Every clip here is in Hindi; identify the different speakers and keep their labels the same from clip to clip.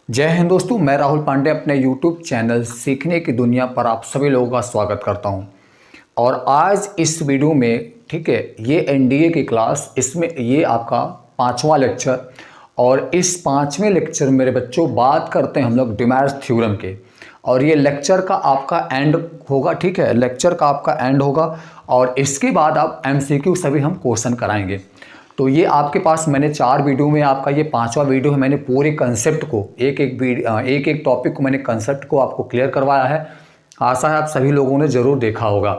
Speaker 1: जय हिंद दोस्तों, मैं राहुल पांडे अपने YouTube चैनल सीखने की दुनिया पर आप सभी लोगों का स्वागत करता हूं। और आज इस वीडियो में ठीक है, ये एनडीए की क्लास, इसमें ये आपका 5वां लेक्चर। और इस 5वें लेक्चर मेरे बच्चों बात करते हैं हम लोग डिमैर्स थ्योरम के। और ये लेक्चर का आपका एंड होगा, ठीक है, लेक्चर का आपका एंड होगा। और इसके बाद आप MCQ सभी हम क्वेश्चन कराएंगे। तो ये आपके पास मैंने 4 वीडियो में, आपका ये 5वां वीडियो है, मैंने पूरे कंसेप्ट को एक एक टॉपिक को मैंने कंसेप्ट को आपको क्लियर करवाया है। आशा है आप सभी लोगों ने ज़रूर देखा होगा।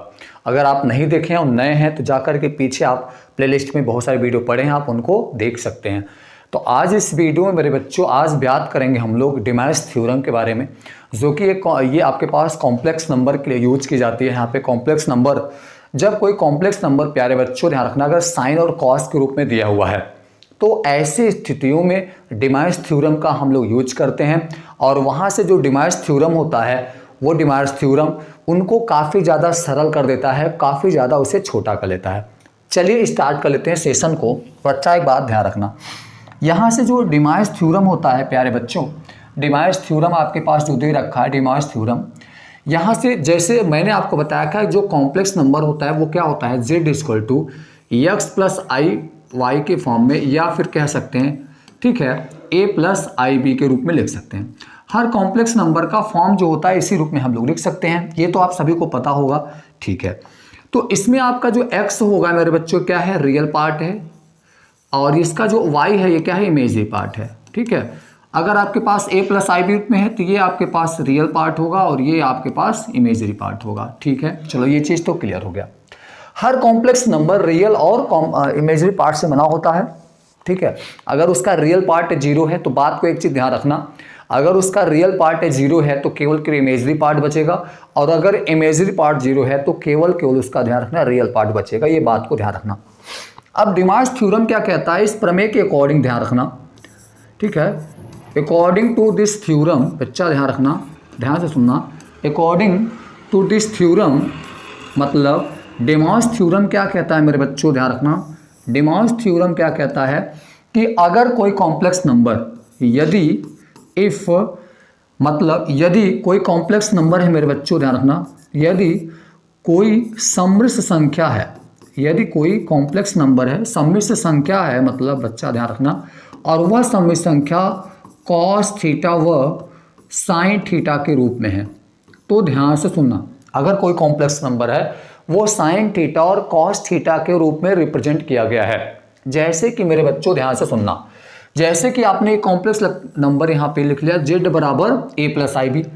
Speaker 1: अगर आप नहीं देखे हैं और नए हैं तो जाकर के पीछे आप प्लेलिस्ट में बहुत सारे वीडियो पड़े हैं, आप उनको देख सकते हैं। तो आज इस वीडियो में मेरे बच्चों आज बात करेंगे हम लोग डिमैर्स थ्योरम के बारे में, जो कि ये आपके पास कॉम्प्लेक्स नंबर के लिए यूज की जाती है। यहाँ पे कॉम्प्लेक्स नंबर, जब कोई कॉम्प्लेक्स नंबर, प्यारे बच्चों ध्यान रखना, अगर साइन और कॉस के रूप में दिया हुआ है तो ऐसी स्थितियों में डिमैर्स थ्योरम का हम लोग यूज करते हैं। और वहाँ से जो डिमैर्स थ्योरम होता है वो डिमैर्स थ्योरम उनको काफ़ी ज़्यादा सरल कर देता है, काफ़ी ज़्यादा उसे छोटा कर लेता है। चलिए स्टार्ट कर लेते हैं सेशन को। बच्चा एक बात ध्यान रखना, यहाँ से जो डिमैर्स थ्योरम होता है प्यारे बच्चों, डिमैर्स थ्योरम आपके पास जो दे रखा है डिमैर्स थ्योरम, यहाँ से जैसे मैंने आपको बताया था जो कॉम्प्लेक्स नंबर होता है वो क्या होता है, z = x + i y के फॉर्म में, या फिर कह सकते हैं ठीक है a + ib के रूप में लिख सकते हैं। हर कॉम्प्लेक्स नंबर का फॉर्म जो होता है इसी रूप में हम लोग लिख सकते हैं, ये तो आप सभी को पता होगा, ठीक है। तो इसमें आपका जो x होगा मेरे बच्चों क्या है, रियल पार्ट है, और इसका जो y है ये क्या है, इमेजरी पार्ट है, ठीक है। अगर आपके पास a + i रूप में है तो ये आपके पास रियल पार्ट होगा और ये आपके पास इमेजरी पार्ट होगा, ठीक है। चलो ये चीज़ तो क्लियर हो गया। हर कॉम्प्लेक्स नंबर रियल और इमेजरी पार्ट से बना होता है, ठीक है। अगर उसका रियल पार्ट 0 है तो बात को एक चीज़ ध्यान रखना, अगर उसका रियल पार्ट 0 है तो केवल इमेजरी पार्ट बचेगा, और अगर इमेजरी पार्ट 0 है तो केवल उसका ध्यान रखना रियल पार्ट बचेगा, ये बात को ध्यान रखना। अब डिमैर्स थ्योरम क्या कहता है, इस प्रमेय के अकॉर्डिंग ध्यान रखना, ठीक है। अकॉर्डिंग टू दिस थ्योरम, बच्चा ध्यान रखना, ध्यान से सुनना, अकॉर्डिंग टू दिस थ्योरम मतलब डिमैर्स थ्योरम क्या कहता है मेरे बच्चों, ध्यान रखना। डिमैर्स थ्योरम क्या कहता है कि अगर कोई कॉम्प्लेक्स नंबर, यदि कोई कॉम्प्लेक्स नंबर है मेरे बच्चों, ध्यान रखना, यदि कोई सम्मिश्र संख्या है, यदि कोई कॉम्प्लेक्स नंबर है, सम्मिश्र संख्या है, मतलब बच्चा ध्यान रखना, और वह सम्मिश्र संख्या कॉस थीटा व साइन थीटा के रूप में है, तो ध्यान से सुनना, अगर कोई कॉम्प्लेक्स नंबर है वो साइन थीटा और कॉस थीटा के रूप में रिप्रेजेंट किया गया है। जैसे कि मेरे बच्चों ध्यान से सुनना, जैसे कि आपने एक कॉम्प्लेक्स नंबर यहाँ पे लिख लिया z = a + ib,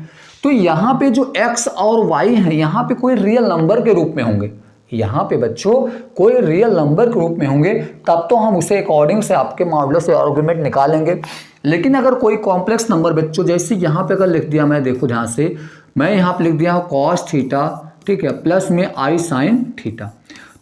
Speaker 1: तो यहाँ पे जो x और y है यहाँ पे कोई रियल नंबर के रूप में होंगे, यहाँ पे बच्चों कोई रियल नंबर के रूप में होंगे, तब तो हम उसे अकॉर्डिंग से आपके मॉडुलस से आर्गुमेंट निकालेंगे। लेकिन अगर कोई कॉम्प्लेक्स नंबर बच्चों, जैसे यहाँ पे अगर लिख दिया मैं, देखो ध्यान से, मैं यहाँ पे लिख दिया कॉस थीटा, ठीक है, प्लस में i साइन थीटा,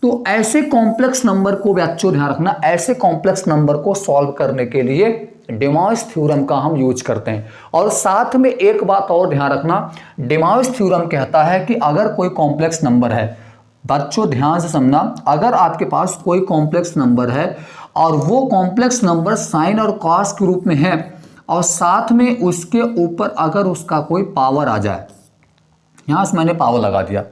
Speaker 1: तो ऐसे कॉम्प्लेक्स नंबर को बच्चों ध्यान रखना, ऐसे कॉम्प्लेक्स नंबर को सॉल्व करने के लिए डिमैर्स थ्योरम का हम यूज करते हैं। और साथ में एक बात और ध्यान रखना, डिमैर्स थ्योरम कहता है कि अगर कोई कॉम्प्लेक्स नंबर है, बच्चों ध्यान से समझना, अगर आपके पास कोई कॉम्प्लेक्स नंबर है और वो कॉम्प्लेक्स नंबर साइन और कॉस के रूप में है, और साथ में उसके ऊपर अगर उसका कोई पावर आ जाए, यहां से मैंने पावर लगा दिया,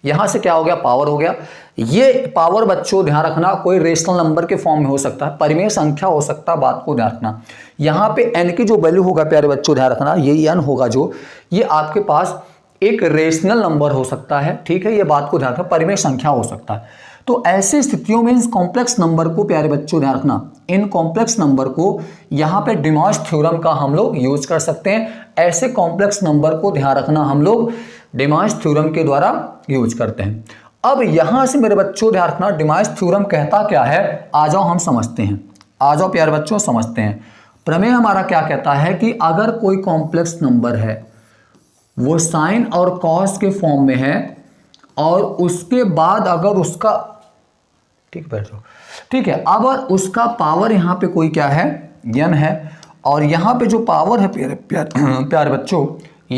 Speaker 1: यहां से क्या हो गया, पावर हो गया। ये पावर बच्चों ध्यान रखना कोई रेशनल नंबर के फॉर्म में हो सकता है, परिमेय संख्या हो सकता है, बात को ध्यान रखना। यहां पे n की जो वैल्यू होगा प्यारे बच्चों ध्यान रखना, ये n होगा जो, ये आपके पास एक रेशनल नंबर हो सकता है, ठीक है, ये बात को ध्यान रखना, परिमेय संख्या हो सकता है। तो ऐसी स्थितियों में इस कॉम्प्लेक्स नंबर को प्यारे बच्चों ध्यान रखना, इन कॉम्प्लेक्स नंबर को यहाँ पे डिमैर्स थ्योरम का हम लोग यूज कर सकते हैं। ऐसे कॉम्प्लेक्स नंबर को ध्यान रखना हम लोग डिमैर्स थ्योरम के द्वारा यूज करते हैं। अब यहां से मेरे बच्चों ध्यान रखना, डिमैर्स थ्योरम कहता क्या है, आ जाओ हम समझते हैं, आ जाओ प्यारे बच्चों समझते हैं। प्रमेय हमारा क्या कहता है कि अगर कोई कॉम्प्लेक्स नंबर है वो साइन और कॉस के फॉर्म में है, और उसके बाद अगर उसका, ठीक बैठ जाओ, ठीक है, अब उसका पावर यहाँ पे कोई क्या है, n है, और यहाँ पे जो पावर है प्यारे बच्चों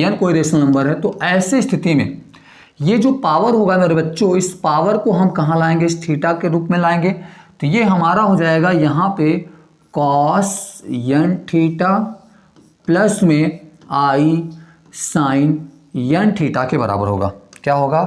Speaker 1: n कोई रेशनल नंबर है, तो ऐसी स्थिति में ये जो पावर होगा मेरे बच्चों, इस पावर को हम कहाँ लाएंगे, इस थीटा के रूप में लाएंगे, तो ये हमारा हो जाएगा यहाँ पे कॉस n थीटा प्लस में आई साइन एन थीटा के बराबर होगा। क्या होगा?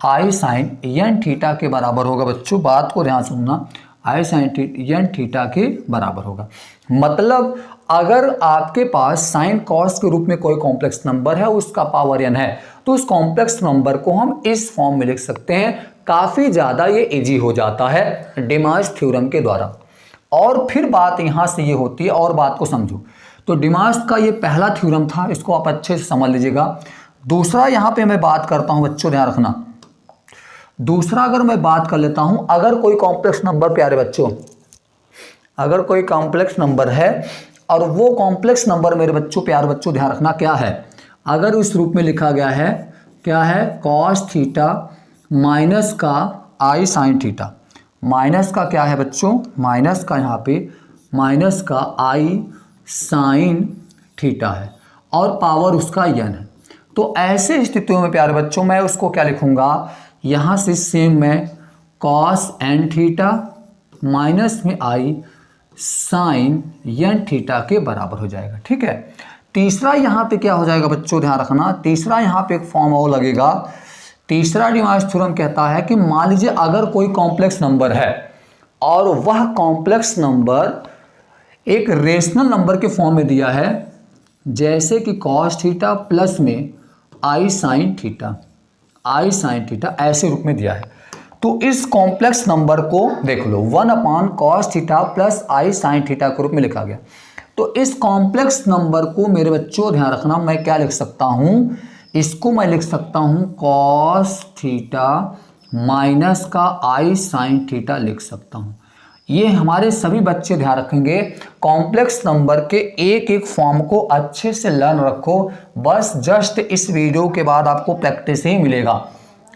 Speaker 1: आई साइन एन थीटा के बराबर होगा। बच्चों बात को ध्यान सुनना, आई साइन एन थीटा के बराबर होगा। मतलब अगर आपके पास साइन कॉस के रूप में कोई कॉम्प्लेक्स नंबर है, उसका पावर n है, तो उस कॉम्प्लेक्स नंबर को हम इस फॉर्म में लिख सकते हैं। काफ़ी ज़्यादा ये इजी हो जाता है डिमार्स थ्योरम के द्वारा। और फिर बात यहाँ से ये होती है, और बात को समझो। तो डिमार्स का ये पहला थ्योरम था, इसको आप अच्छे से समझ लीजिएगा। दूसरा यहाँ पे मैं बात करता हूँ बच्चों, ध्यान रखना। दूसरा अगर मैं बात कर लेता हूँ, अगर कोई कॉम्प्लेक्स नंबर, प्यारे बच्चों, अगर कोई कॉम्प्लेक्स नंबर है और वो कॉम्प्लेक्स नंबर मेरे बच्चों, प्यारे बच्चों ध्यान रखना, क्या है? अगर इस रूप में लिखा गया है, क्या है? कॉस थीटा माइनस का आई साइन थीटा। माइनस का क्या है बच्चों? माइनस का यहाँ पे माइनस का आई साइन थीटा है और पावर उसका n है। तो ऐसे स्थितियों में प्यारे बच्चों मैं उसको क्या लिखूंगा? यहाँ से सेम मैं कॉस एन थीटा माइनस में आई साइन एन थीटा के बराबर हो जाएगा। ठीक है। तीसरा यहाँ पे क्या हो जाएगा बच्चों, ध्यान रखना। तीसरा यहाँ पे एक फॉर्म और लगेगा। तीसरा डिमार्स थ्योरम कहता है कि मान लीजिए अगर कोई कॉम्प्लेक्स नंबर है और वह कॉम्प्लेक्स नंबर एक रेशनल नंबर के फॉर्म में दिया है, जैसे कि कॉस थीटा प्लस में i sine theta, I sine theta ऐसे रूप में दिया है, तो इस कॉम्प्लेक्स नंबर को देख लो 1 cos theta plus i sine theta के रूप में लिखा गया। तो इस कॉम्प्लेक्स नंबर को मेरे बच्चों ध्यान रखना, मैं क्या लिख सकता हूँ? इसको मैं लिख सकता हूँ कॉस थीटा माइनस का आई साइन थीटा लिख सकता हूँ। ये हमारे सभी बच्चे ध्यान रखेंगे, कॉम्प्लेक्स नंबर के एक एक फॉर्म को अच्छे से लर्न रखो। बस जस्ट इस वीडियो के बाद आपको प्रैक्टिस ही मिलेगा।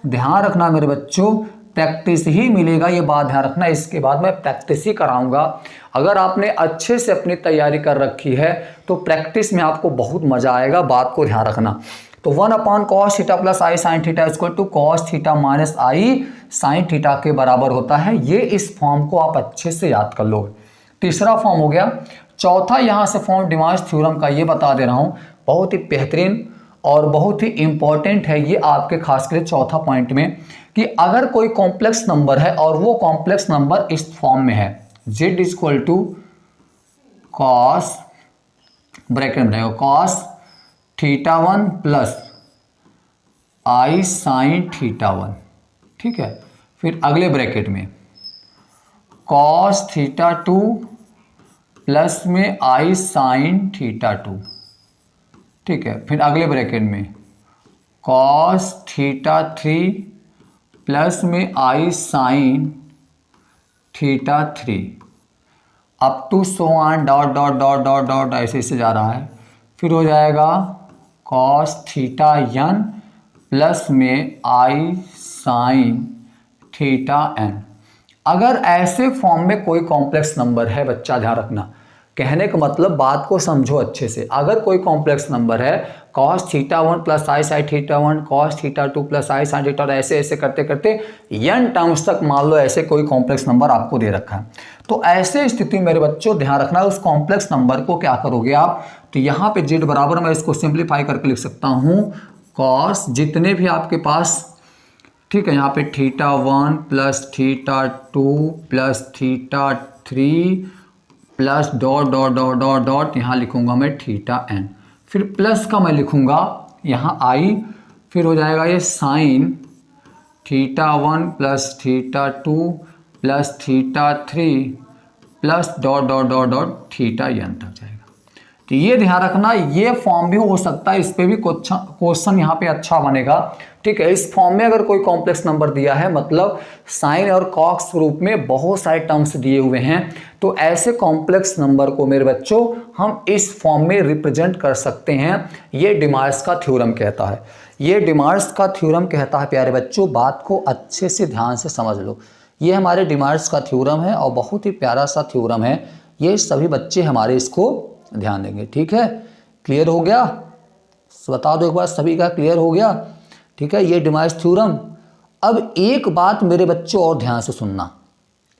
Speaker 1: ध्यान रखना मेरे बच्चों, प्रैक्टिस ही मिलेगा, ये बात ध्यान रखना। इसके बाद मैं प्रैक्टिस ही कराऊंगा। अगर आपने अच्छे से अपनी तैयारी कर रखी है तो प्रैक्टिस में आपको बहुत मजा आएगा, बात को ध्यान रखना। तो 1 cos theta plus i sine theta equal to cos theta minus i sine theta के बराबर होता है। ये इस फॉर्म को आप अच्छे से याद कर लो। तीसरा फॉर्म हो गया। चौथा यहाँ से फॉर्म डिमार्स थ्योरम का ये बता दे रहा हूँ, बहुत ही बेहतरीन और बहुत ही इंपॉर्टेंट है ये आपके खास कर चौथा पॉइंट में, कि अगर कोई कॉम्प्लेक्स नंबर है और वो कॉम्प्लेक्स नंबर इस फॉर्म में है, z equal to cos, bracket में cos theta 1 plus i sine theta 1। ठीक है। फिर अगले ब्रैकेट में कॉस थीटा 2 प्लस में आई साइन थीटा 2। ठीक है। फिर अगले ब्रैकेट में कॉस थीटा 3 प्लस में i sine theta 3 up to so on dot dot dot dot dot ऐसे ऐसे जा रहा है। फिर हो जाएगा कॉस थीटा n प्लस में आई साइन थीटा n। अगर ऐसे फॉर्म में कोई कॉम्प्लेक्स नंबर है, बच्चा ध्यान रखना, कहने का मतलब बात को समझो अच्छे से। अगर कोई कॉम्प्लेक्स नंबर है cos theta 1 plus i sine theta 1, cos theta 2 plus i sine theta, ऐसे ऐसे करते करते n टर्म्स तक मान लो ऐसे कोई कॉम्प्लेक्स नंबर आपको दे रखा है, तो ऐसे स्थिति मेरे बच्चों ध्यान रखना, उस कॉम्प्लेक्स नंबर को क्या करोगे आप? तो यहाँ पे z बराबर मैं इसको सिंप्लीफाई करके लिख सकता हूँ कॉस जितने भी आपके पास, ठीक है, यहाँ पे theta 1 plus theta 2 plus theta 3 plus dot dot dot dot dot, यहाँ लिखूंगा मैं थीटा n, फिर प्लस का मैं लिखूंगा यहाँ i, फिर हो जाएगा ये sign theta 1 plus theta 2 plus theta 3 plus dot dot dot dot theta n तक जाएगा। तो ये ध्यान रखना, ये फॉर्म भी हो सकता है, इस पे भी क्वेश्चन यहाँ पे अच्छा बनेगा। ठीक है। इस फॉर्म में अगर कोई कॉम्प्लेक्स नंबर दिया है, मतलब साइन और कॉस रूप में बहुत सारे टर्म्स दिए हुए हैं, तो ऐसे कॉम्प्लेक्स नंबर को मेरे बच्चों हम इस फॉर्म में रिप्रेजेंट कर सकते हैं। ये डिमार्स का थ्योरम कहता है, ये डिमार्स का थ्योरम कहता है प्यारे बच्चों। बात को अच्छे से ध्यान से समझ लो, ये हमारे डिमार्स का थ्योरम है और बहुत ही प्यारा सा थ्योरम है। ये सभी बच्चे हमारे इसको ध्यान देंगे। ठीक है। क्लियर हो गया? बता दो एक बार, सभी का क्लियर हो गया? ठीक है। ये डिमार्स थ्योरम। अब एक बात मेरे बच्चों और ध्यान से सुनना,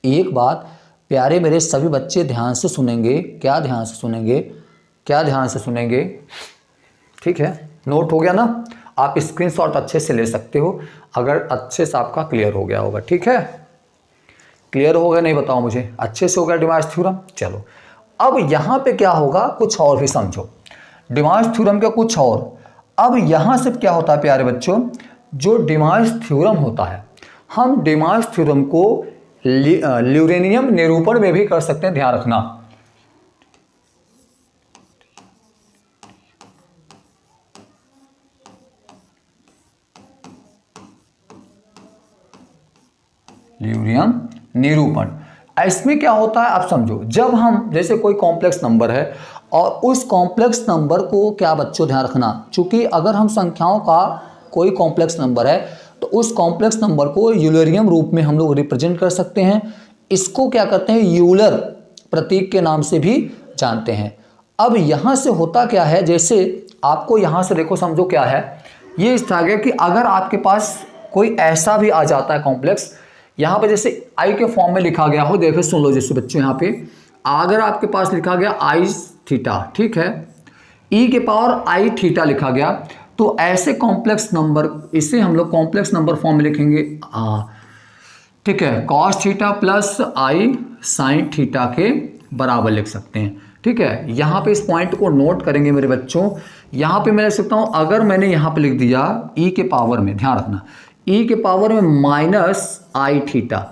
Speaker 1: एक बात प्यारे मेरे सभी बच्चे ध्यान से सुनेंगे। क्या ध्यान से सुनेंगे? क्या ध्यान से सुनेंगे, ठीक है। नोट हो गया ना, आप स्क्रीनशॉट अच्छे से ले सकते हो अगर अच्छे से आपका क्लियर हो गया होगा, ठीक है। क्लियर हो गया नहीं बताओ मुझे, अच्छे से हो गया डिमाज थ्योरम। चलो अब यहाँ पे क्या होगा, कुछ और भी समझो डिमाज थ्योरम का कुछ और। अब यहाँ से क्या होता है प्यारे बच्चों, जो डिमाज थ्योरम होता है, हम डिमाज थ्योरम को ल्यूरेनियम निरूपण में भी कर सकते हैं, ध्यान रखना। ल्यूरियम निरूपण, इसमें क्या होता है आप समझो, जब हम जैसे कोई कॉम्प्लेक्स नंबर है और उस कॉम्प्लेक्स नंबर को क्या बच्चों ध्यान रखना, चूंकि अगर हम संख्याओं का कोई कॉम्प्लेक्स नंबर है तो उस कॉम्प्लेक्स नंबर को यूलरियम रूप में हम लोग रिप्रेजेंट कर सकते हैं। इसको क्या करते हैं, यूलर प्रतीक के नाम से भी जानते हैं। अब यहाँ से होता क्या है, जैसे आपको यहाँ से देखो समझो क्या है, ये इस तरह कि अगर आपके पास कोई ऐसा भी आ जाता है कॉम्प्लेक्स, यहाँ पे जैसे आई के फॉर्म में लिखा गया हो, देखो सुन लो जैसे बच्चों, यहाँ पे अगर आपके पास लिखा गया आई थीटा, ठीक है, ई के पावर आई थीटा लिखा गया, तो ऐसे कॉम्प्लेक्स नंबर, इसे हम लोग कॉम्प्लेक्स नंबर फॉर्म में लिखेंगे, ठीक है, cos theta plus i sine theta के बराबर लिख सकते हैं, ठीक है। यहाँ पे इस पॉइंट को नोट करेंगे मेरे बच्चों। यहाँ पे मैं लिख सकता हूँ, अगर मैंने यहाँ पे लिख दिया ई के पावर में, ध्यान रखना, ई के पावर में माइनस आई थीटा,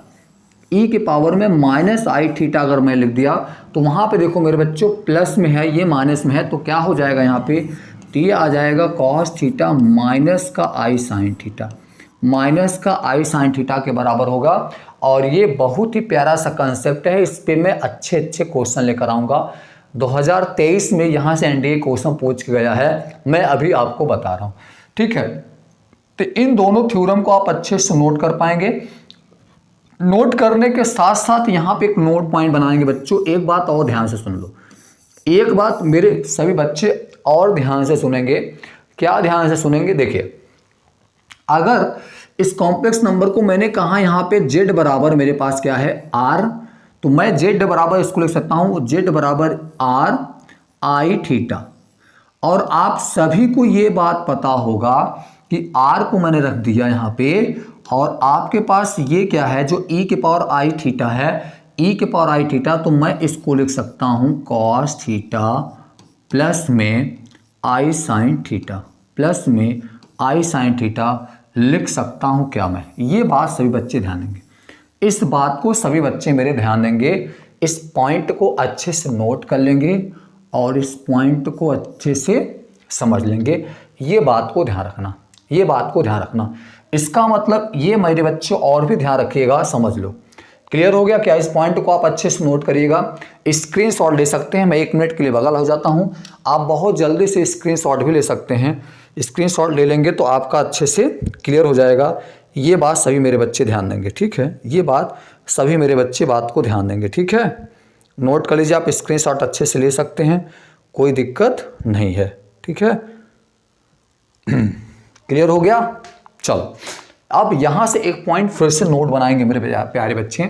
Speaker 1: ई के पावर में माइनस आई थीटा अगर मैं लिख दिया तो वहाँ पे देखो मेरे बच्चों प्लस में है, ये माइनस में है, तो क्या हो जाएगा यहाँ पे, तो ये आ जाएगा कॉस थीटा माइनस का आई साइन थीटा, माइनस का आई साइन थीटा के बराबर होगा। और ये बहुत ही प्यारा सा कंसेप्ट है, इस पर मैं अच्छे अच्छे क्वेश्चन लेकर आऊँगा। 2023 में यहाँ से एनडीए क्वेश्चन पूछ के गया है, मैं अभी आपको बता रहा हूँ, ठीक है। तो इन दोनों थ्योरम को आप अच्छे से नोट कर पाएंगे। नोट करने के साथ साथ यहाँ पे एक नोट पॉइंट बनाएंगे बच्चों। एक बात और ध्यान से सुन लो, एक बात मेरे सभी बच्चे और ध्यान से सुनेंगे। क्या ध्यान से सुनेंगे, देखिए अगर इस कॉम्प्लेक्स नंबर को मैंने कहा यहाँ पे z बराबर मेरे पास क्या है r, तो मैं z बराबर इसको लिख सकता हूँ z बराबर r आई थीटा। और आप सभी को ये बात पता होगा कि r को मैंने रख दिया यहाँ पे, और आपके पास ये क्या है जो e के पावर आई थीटा है, e के पावर आई थीटा, तो मैं इसको लिख सकता हूँ कॉस थीटा प्लस में आई साइन थीटा, प्लस में आई साइन थीटा लिख सकता हूँ क्या मैं। ये बात सभी बच्चे ध्यान देंगे, इस बात को सभी बच्चे मेरे ध्यान देंगे, इस पॉइंट को अच्छे से नोट कर लेंगे और इस पॉइंट को अच्छे से समझ लेंगे। ये बात को ध्यान रखना, ये बात को ध्यान रखना। इसका मतलब ये मेरे बच्चों और भी ध्यान रखिएगा, समझ लो। क्लियर हो गया क्या, इस पॉइंट को आप अच्छे से नोट करिएगा। स्क्रीनशॉट ले सकते हैं, मैं 1 मिनट के लिए बगल हो जाता हूं, आप बहुत जल्दी से स्क्रीनशॉट भी ले सकते हैं। स्क्रीनशॉट ले लेंगे तो आपका अच्छे से क्लियर हो जाएगा। ये बात सभी मेरे बच्चे ध्यान देंगे, ठीक है, ये बात सभी मेरे बच्चे बात को ध्यान देंगे, ठीक है। नोट कर लीजिए, आप स्क्रीनशॉट अच्छे से ले सकते हैं, कोई दिक्कत नहीं है, ठीक है। क्लियर हो गया, चलो अब यहाँ से एक पॉइंट फिर से नोट बनाएंगे मेरे प्यारे बच्चे,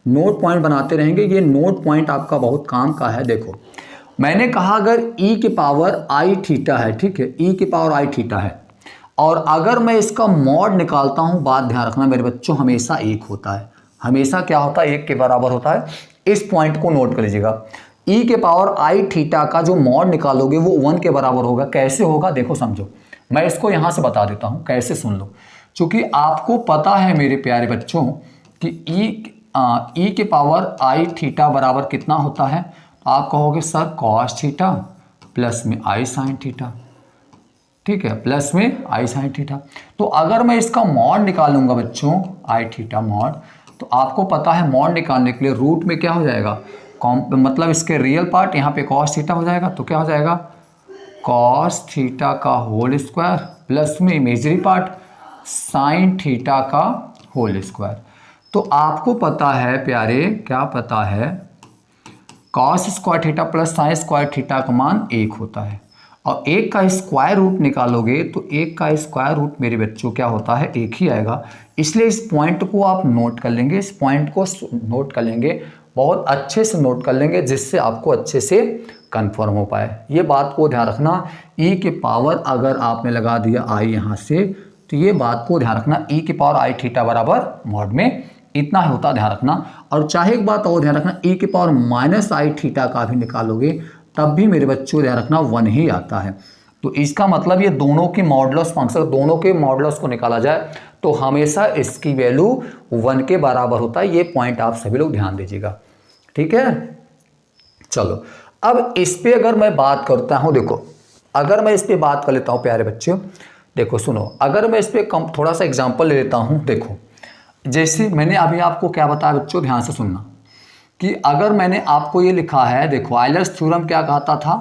Speaker 1: नोट पॉइंट बनाते रहेंगे। ये नोट पॉइंट आपका बहुत काम का है। देखो मैंने कहा अगर e के पावर आई थीटा है, ठीक है, e के पावर आई थीटा है, और अगर मैं इसका मॉड निकालता हूँ, बात ध्यान रखना मेरे बच्चों, हमेशा 1 होता है, हमेशा क्या होता है, 1 के बराबर होता है। इस पॉइंट को नोट कर लीजिएगा, e के पावर आई थीटा का जो मॉड निकालोगे वो 1 के बराबर होगा। कैसे होगा देखो समझो, मैं इसको यहाँ से बता देता हूँ कैसे, सुन लो। चूंकि आपको पता है मेरे प्यारे बच्चों कि ई के पावर आई थीटा बराबर कितना होता है, तो आप कहोगे सर कॉस थीटा प्लस में आई साइन थीटा, ठीक है, प्लस में आई साइन थीटा। तो अगर मैं इसका मॉड निकालूंगा बच्चों, आई थीटा मॉड, तो आपको पता है मॉड निकालने के लिए रूट में क्या हो जाएगा, मतलब इसके रियल पार्ट यहाँ पे कॉस थीटा हो जाएगा, तो क्या हो जाएगा कॉस थीटा का होल स्क्वायर प्लस में इमेजरी पार्ट साइन थीटा का होल स्क्वायर। तो आपको पता है प्यारे, क्या पता है, cos square theta plus sine square theta का मान 1 होता है, और 1 का स्क्वायर रूट निकालोगे तो 1 का स्क्वायर रूट मेरे बच्चों क्या होता है, 1 ही आएगा। इसलिए इस पॉइंट को आप नोट कर लेंगे, इस पॉइंट को नोट कर लेंगे, बहुत अच्छे से नोट कर लेंगे जिससे आपको अच्छे से कंफर्म हो पाए। ये बात को ध्यान रखना, ई के पावर अगर आपने लगा दिया आई यहाँ से, तो ये बात को ध्यान रखना ई के पावर आई थीटा बराबर मॉड में इतना होता, ध्यान रखना। और चाहे एक बात और ध्यान रखना, ई के पावर माइनस आई थीटा का भी निकालोगे तब भी मेरे बच्चों ध्यान रखना 1 ही आता है। तो इसका मतलब ये दोनों की मॉडुलस फंक्शन, दोनों के मॉडुलस को निकाला जाए तो हमेशा इसकी वैल्यू 1 के बराबर होता है। ये पॉइंट आप सभी लोग ध्यान दीजिएगा, ठीक है। चलो अब इस पे अगर मैं बात करता हूँ, देखो अगर मैं इस पे बात कर लेता हूँ प्यारे बच्चों, देखो सुनो, अगर मैं इस पे थोड़ा सा एग्जांपल ले लेता हूँ। देखो जैसे मैंने अभी आपको क्या बताया बच्चों, ध्यान से सुनना, कि अगर मैंने आपको ये लिखा है, देखो आयलर्स थ्योरम क्या कहता था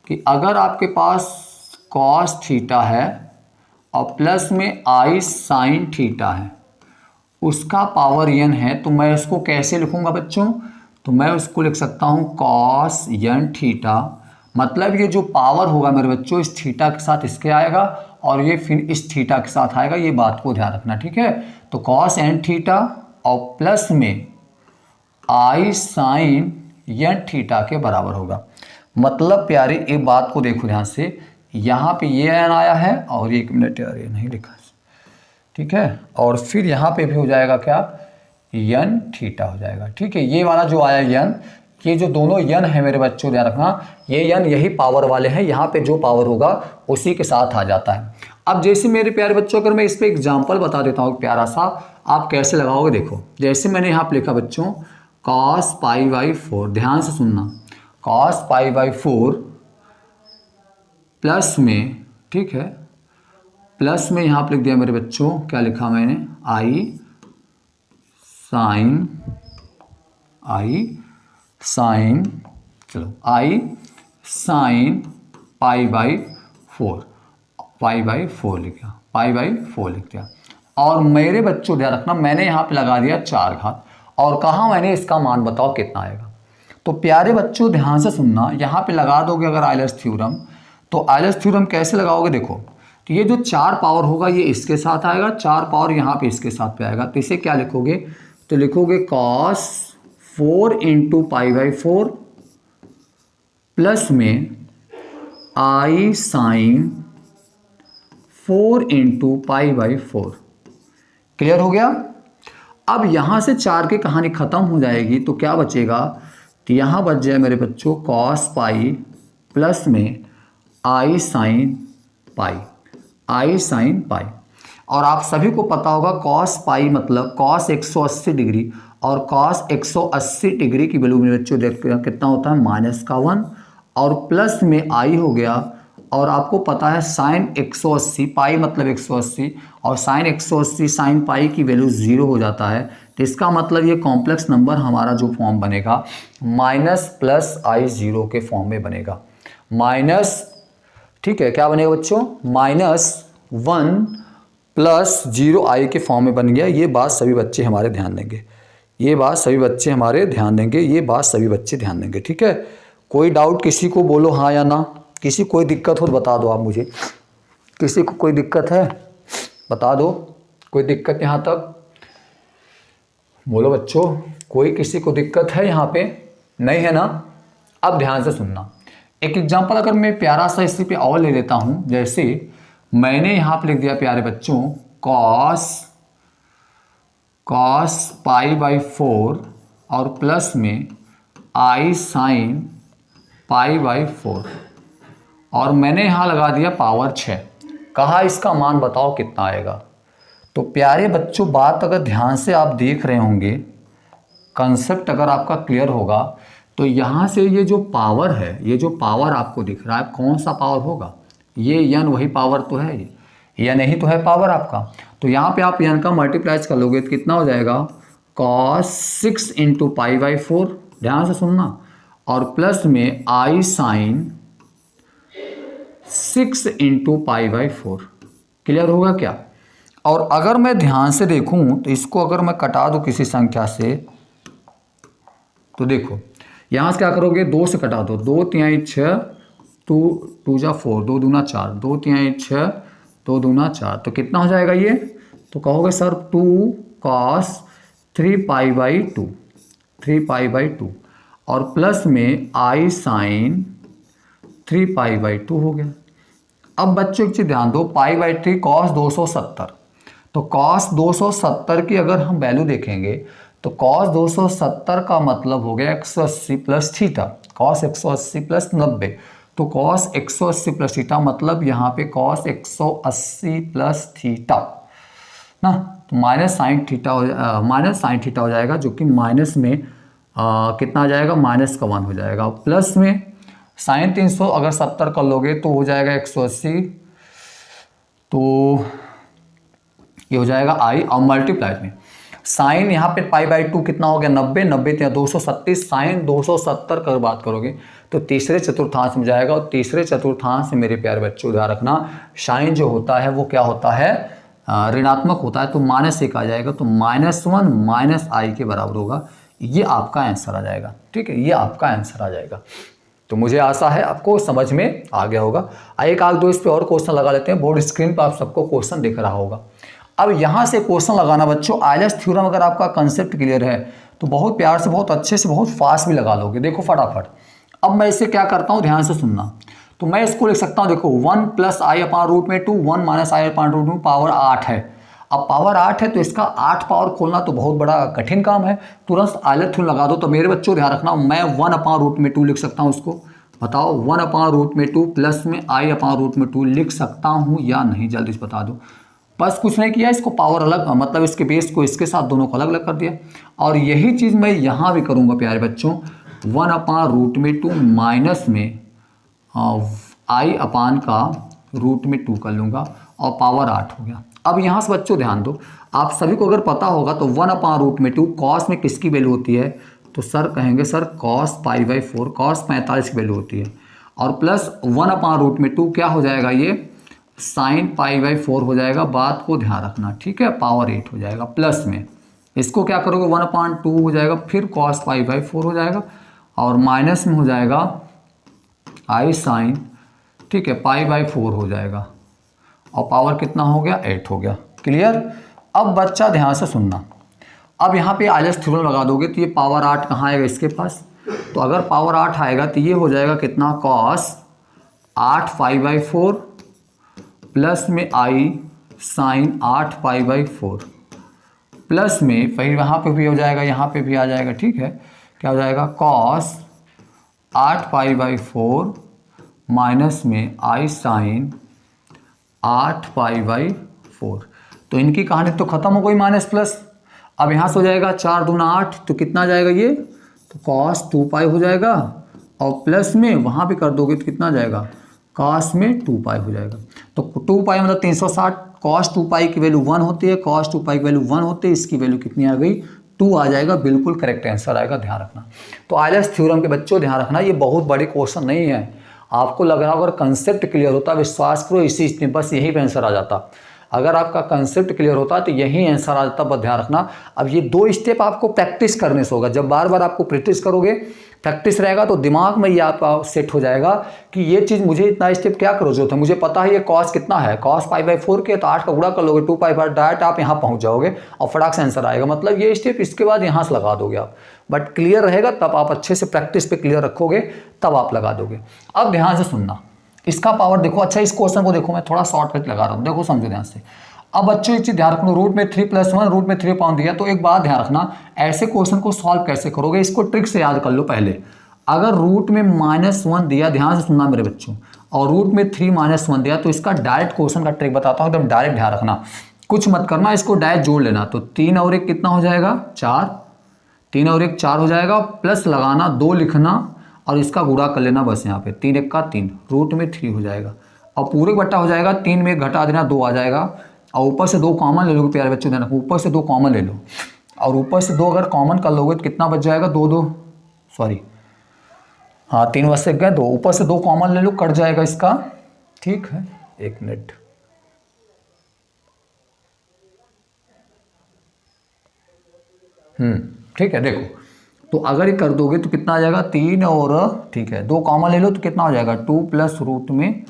Speaker 1: कि अगर आपके पास कॉस थीटा है और प्लस में आई साइन थीटा है, उसका पावर n है, तो मैं इसको कैसे लिखूंगा बच्चों, तो मैं उसको लिख सकता हूँ कॉस n थीटा, मतलब ये जो पावर होगा मेरे बच्चों इस थीटा के साथ इसके आएगा और ये फिर इस थीटा के साथ आएगा। ये बात को ध्यान रखना, ठीक है। तो कॉस n थीटा और प्लस में आई साइन n थीटा के बराबर होगा। मतलब प्यारे एक बात को देखो ध्यान से, यहाँ पे ये n आया है और 1 मिनट यार ये नहीं लिखा, ठीक है, और फिर यहाँ पे भी हो जाएगा क्या, n थीटा हो जाएगा, ठीक है। ये वाला जो आया n, ये जो दोनों n है मेरे बच्चों ध्यान रखना, ये n यही पावर वाले हैं, यहाँ पे जो पावर होगा उसी के साथ आ जाता है। अब जैसे मेरे प्यारे बच्चों अगर मैं इस पे एग्जांपल बता देता हूँ प्यारा सा, आप कैसे लगाओगे। देखो जैसे मैंने यहाँ पे लिखा बच्चों cos पाई बाई 4, ध्यान से सुनना, cos पाई बाई 4 प्लस में, ठीक है, प्लस में यहाँ पे लिख दिया मेरे बच्चों, क्या लिखा मैंने, आई साइन चलो आई साइन पाई बाई 4 लिख दिया, पाई बाई 4 लिख दिया। और मेरे बच्चों ध्यान रखना, मैंने यहाँ पे लगा दिया 4 घात और कहा मैंने इसका मान बताओ कितना आएगा। तो प्यारे बच्चों ध्यान से सुनना, यहाँ पे लगा दोगे अगर आयलर्स थ्योरम, तो आयलर्स थ्योरम कैसे लगाओगे, देखो तो ये जो 4 पावर होगा ये इसके साथ आएगा, 4 पावर यहाँ पे इसके साथ पे आएगा। तो इसे क्या लिखोगे, तो लिखोगे cos 4 into pi by 4 plus में i sine 4 into pi by 4। Clear हो गया। अब यहाँ से 4 की कहानी खत्म हो जाएगी तो क्या बचेगा, तो यहाँ बच जाए मेरे बच्चों cos पाई प्लस में आई साइन पाई। और आप सभी को पता होगा cos पाई मतलब cos 180 डिग्री, और cos 180 डिग्री की वैल्यू मेरे बच्चों देखते कितना होता है, -1 और प्लस में आई हो गया। और आपको पता है साइन 180 पाई मतलब 180 और साइन 180 साइन पाई की वैल्यू 0 हो जाता है। तो इसका मतलब ये कॉम्प्लेक्स नंबर हमारा जो फॉर्म बनेगा माइनस प्लस आई 0 के फॉर्म में बनेगा, माइनस, ठीक है, क्या बनेगा बच्चों, -1 प्लस 0 आई के फॉर्म में बन गया। ये बात सभी बच्चे हमारे ध्यान देंगे, ये बात सभी बच्चे हमारे ध्यान देंगे, ये बात सभी बच्चे ध्यान देंगे, ठीक है। कोई डाउट किसी को बोलो हाँ या ना, किसी कोई दिक्कत हो तो बता दो आप मुझे, किसी को कोई दिक्कत है बता दो, कोई दिक्कत यहाँ तक बोलो बच्चों, कोई किसी को दिक्कत है यहाँ पे, नहीं है ना। अब ध्यान से सुनना, एक एग्जांपल अगर मैं प्यारा सा इसी पे और ले लेता हूँ, जैसे मैंने यहाँ पे लिख दिया प्यारे बच्चों cos पाई बाई 4 और प्लस में आई साइन पाई बाई 4 और मैंने यहाँ लगा दिया पावर 6, कहा इसका मान बताओ कितना आएगा। तो प्यारे बच्चों बात अगर ध्यान से आप देख रहे होंगे, कंसेप्ट अगर आपका क्लियर होगा, तो यहाँ से ये जो पावर है, ये जो पावर आपको दिख रहा है कौन सा पावर होगा, ये n वही पावर तो है, ये n ही तो है पावर आपका। तो यहाँ पे आप n का मल्टीप्लाइज कर लोगे तो कितना हो जाएगा, cos 6 इंटू पाई बाई 4, ध्यान से सुनना, और प्लस में i sine 6 into pi by 4। Clear होगा क्या। और अगर मैं ध्यान से देखूं तो इसको अगर मैं कटा दूं किसी संख्या से, तो देखो यहाँ से क्या करोगे, 2 से कटा दो, 2 तिहाई 6, 2 जा 4, 2 दूना 4, 2 तिहाई 6, 2 दूना 4, तो कितना हो जाएगा ये, तो कहोगे सर 2 cos 3 पाई बाई 2, 3π/2 और प्लस में I sin 3π/2 हो गया। अब बच्चों एक चीज़ ध्यान दो, π/3 cos 270, तो cos 270 की अगर हम वैल्यू देखेंगे तो cos 270 का मतलब हो गया 180 प्लस थीटा, cos 180 प्लस 90, तो cos 180 प्लस थीटा मतलब यहाँ पे cos 180 प्लस थीटा ना, तो माइनस साइन थीटा हो जाएगा, जो कि माइनस में कितना आ जाएगा, माइनस का 1 हो जाएगा। प्लस में साइन 300 अगर 70 कर लोगे तो हो जाएगा 180, तो ये हो जाएगा I और मल्टीप्लाई में साइन यहाँ पे π/2 कितना हो गया 90, 90 या 237, साइन 270 कर बात करोगे तो तीसरे चतुर्थांश में जाएगा, और तीसरे चतुर्थांश में मेरे प्यारे बच्चों ध्यान रखना साइन जो होता है वो क्या होता है, ऋणात्मक होता है, तो -1 आ जाएगा, तो -1 -I के बराबर होगा। ये आपका आंसर आ जाएगा, ठीक है, ये आपका आंसर आ जाएगा। तो मुझे आशा है आपको समझ में आ गया होगा। एक आध दो इस पे और क्वेश्चन लगा लेते हैं, बोर्ड स्क्रीन पर आप सबको क्वेश्चन दिख रहा होगा। अब यहाँ से क्वेश्चन लगाना बच्चों, आयलर्स थ्योरम अगर आपका कंसेप्ट क्लियर है तो बहुत प्यार से, बहुत अच्छे से, बहुत फास्ट भी लगा लोगे। देखो फटाफट, अब मैं इसे क्या करता हूँ, ध्यान से सुनना। तो मैं इसको लिख सकता हूँ, देखो 1 + I/√2 1 - I/√2 पावर 8 है। अब पावर 8 है तो इसका 8 पावर खोलना तो बहुत बड़ा कठिन काम है, तुरंत आयलर थ्योरम लगा दो। तो मेरे बच्चों ध्यान रखना, मैं 1/√2 लिख सकता हूँ इसको, बताओ 1/√2 प्लस में I/√2 लिख सकता हूँ या नहीं, जल्दी से बता दो। बस कुछ नहीं किया, इसको पावर अलग, मतलब इसके बेस को इसके साथ दोनों को अलग अलग कर दिया। और यही चीज़ मैं यहाँ भी करूँगा प्यारे बच्चों, 1/√2 माइनस में I/√2 कर लूँगा और पावर 8 हो गया। अब यहाँ से बच्चों ध्यान दो, आप सभी को अगर पता होगा तो 1/√2 कॉस में किसकी वैल्यू होती है, तो सर कहेंगे सर cos π/4, cos 45 की वैल्यू होती है, और प्लस 1/√2 क्या हो जाएगा, ये साइन π/4 हो जाएगा। बात को ध्यान रखना, ठीक है, पावर 8 हो जाएगा। प्लस में इसको क्या करोगे 1/2 हो जाएगा, फिर cos π/4 हो जाएगा, और माइनस में हो जाएगा I साइन, ठीक है, π/4 हो जाएगा, और पावर कितना हो गया, 8 हो गया। क्लियर। अब बच्चा ध्यान से सुनना, अब यहाँ पे आयलर्स थ्योरम लगा दोगे तो ये पावर 8 कहाँ आएगा इसके पास, तो अगर पावर 8 आएगा तो ये हो जाएगा कितना, cos 8 π/4 प्लस में I साइन 8 π/4 प्लस में फिर वहाँ पे भी हो जाएगा, यहाँ पे भी आ जाएगा, ठीक है, क्या हो जाएगा cos 8 π/4 माइनस में I साइन 8 π/4। तो इनकी कहानी तो खत्म हो गई, माइनस प्लस। अब यहाँ से हो जाएगा 4 दूना 8, तो कितना आ जाएगा ये, तो cos 2π हो जाएगा, और प्लस में वहाँ भी कर दोगे तो कितना आ जाएगा, cos में 2π हो जाएगा। तो 2π मतलब 360, cos 2π की वैल्यू 1 होती है, cos 2π की वैल्यू 1 होती है, इसकी वैल्यू कितनी आ गई, 2 आ जाएगा, बिल्कुल करेक्ट आंसर आएगा, ध्यान रखना। तो आयलर्स थ्योरम के बच्चों ध्यान रखना, ये बहुत बड़ी क्वेश्चन नहीं है, आपको लग रहा होगा, अगर कंसेप्ट क्लियर होता, विश्वास करो इसी स्टेप बस यही पे आंसर आ जाता। अगर आपका कंसेप्ट क्लियर होता तो यही आंसर आ जाता, बस ध्यान रखना। अब ये 2 स्टेप आपको प्रैक्टिस करने से होगा, जब बार बार आपको प्रैक्टिस करोगे, प्रैक्टिस रहेगा तो दिमाग में ये आपका सेट हो जाएगा कि ये चीज़ मुझे इतना स्टेप क्या करो जो था, मुझे पता है ये कॉस कितना है, cos π/4 के, तो 8 का गुणा कर लोगे 2π पर, डायरेक्ट आप यहाँ पहुँच जाओगे और फटाक से आंसर आएगा। मतलब ये स्टेप इसके बाद यहाँ से लगा दोगे आप, बट क्लियर रहेगा तब आप अच्छे से प्रैक्टिस पे क्लियर रखोगे तब आप लगा दोगे। अब ध्यान से सुनना, इसका पावर देखो, अच्छा इस क्वेश्चन को देखो, मैं थोड़ा शॉर्टकट लगा रहा हूँ, देखो समझो ध्यान से। अब बच्चों एक चीज ध्यान रखना, रूट में 3 + 1 रूट में 3 पाउंड दिया, तो एक बात ध्यान रखना, ऐसे क्वेश्चन को सॉल्व कैसे करोगे, इसको ट्रिक से याद कर लो पहले। अगर रूट में -1 दिया, ध्यान से सुनना मेरे बच्चों, और रूट में 3 - 1 दिया, तो इसका डायरेक्ट क्वेश्चन का ट्रिक बताता हूँ, एकदम डायरेक्ट ध्यान रखना, कुछ मत करना, इसको डायरेक्ट जोड़ लेना। तो 3 और 1 कितना हो जाएगा, 4, 3 और 1 4 हो जाएगा, प्लस लगाना 2 लिखना और इसका गुणा कर लेना, बस यहाँ पे 3 1 का 3, रूट में 3 हो जाएगा, और पूरे बट्टा हो जाएगा, 3 में 1 घटा देना 2 आ जाएगा, और ऊपर से 2 कॉमन ले लोगे प्यारे बच्चों, ध्यान रखो, ऊपर से 2 कॉमन ले लो, और ऊपर से 2 अगर कॉमन कर लोगे तो कितना बच जाएगा, 3 वैसे गए 2, ऊपर से 2 कॉमन ले लो, कट जाएगा इसका, ठीक है, 1 मिनट। ठीक है, देखो तो अगर ये कर दोगे तो कितना आ जाएगा, 3 और, ठीक है, 2 कॉमन ले लो तो कितना हो जाएगा, 2 + रूट में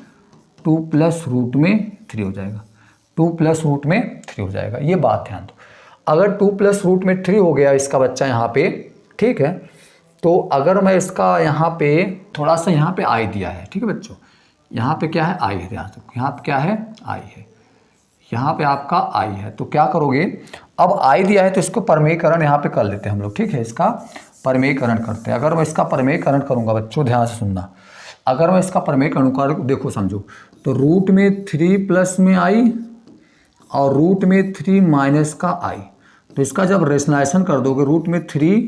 Speaker 1: 3 हो जाएगा, 2 + रूट में 3 हो जाएगा। ये बात ध्यान दो, अगर 2 + रूट में 3 हो गया इसका बच्चा यहाँ पे, ठीक है। तो अगर मैं इसका यहाँ पे थोड़ा सा यहाँ पे आई दिया है, ठीक है बच्चों, यहाँ पे क्या है आई है, ध्यान रखो यहाँ पे क्या है आई है, यहाँ पे आपका आई है। तो क्या करोगे, अब आई दिया है तो इसको परमेयीकरण यहाँ पे कर लेते हैं हम लोग, ठीक है, इसका परमेयीकरण करते हैं। अगर मैं इसका परमेयीकरण करूँगा बच्चों, ध्यान से सुनना, अगर मैं इसका परमेयीकरण कर, देखो समझो, तो रूट में 3 प्लस में आई और रूट में 3 माइनस का आई, तो इसका जब रेशनलाइजेशन कर दोगे, रूट में 3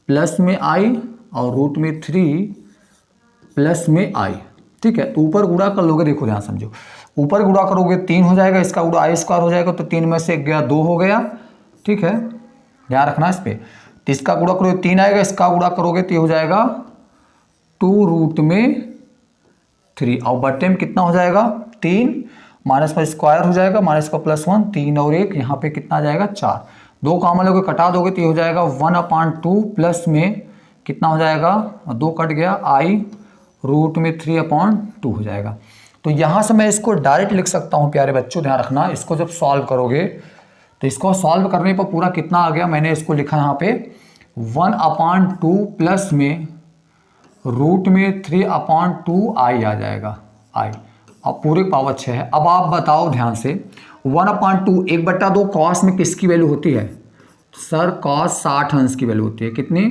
Speaker 1: प्लस में आई और रूट में 3 प्लस में आई, ठीक है। तो ऊपर गुणा कर लोगे, देखो ध्यान समझो, ऊपर गुणा करोगे 3 हो जाएगा, इसका गुणा आई स्क्वायर हो जाएगा, तो 3 में से 1 गया 2 हो गया, ठीक है, ध्यान रखना इस पर। तो इसका गुणा करोगे 3 आएगा, इसका गुणा करोगे तो हो जाएगा 2 रूट में 3 और बट्टे में कितना हो जाएगा 3, माइनस में स्क्वायर हो जाएगा, माइनस का +1, 3 और 1 यहाँ पे कितना आ जाएगा 4, 2 कॉमन लोगे कटा दोगे तो ये हो जाएगा 1/2 प्लस में कितना हो जाएगा 2 कट गया आई रूट में 3/2 हो जाएगा। तो यहाँ से मैं इसको डायरेक्ट लिख सकता हूँ प्यारे बच्चों, ध्यान रखना, इसको जब सॉल्व करोगे तो इसको सॉल्व करने पर पूरा कितना आ गया, मैंने इसको लिखा यहाँ पे 1/2 प्लस में रूट में 3/2 आई आ जाएगा आई, अब पूरे पावर 6 है। अब आप बताओ ध्यान से, 1/2 1/2 कॉस में किसकी वैल्यू होती है सर, कॉस 60 अंश की वैल्यू होती है, कितनी,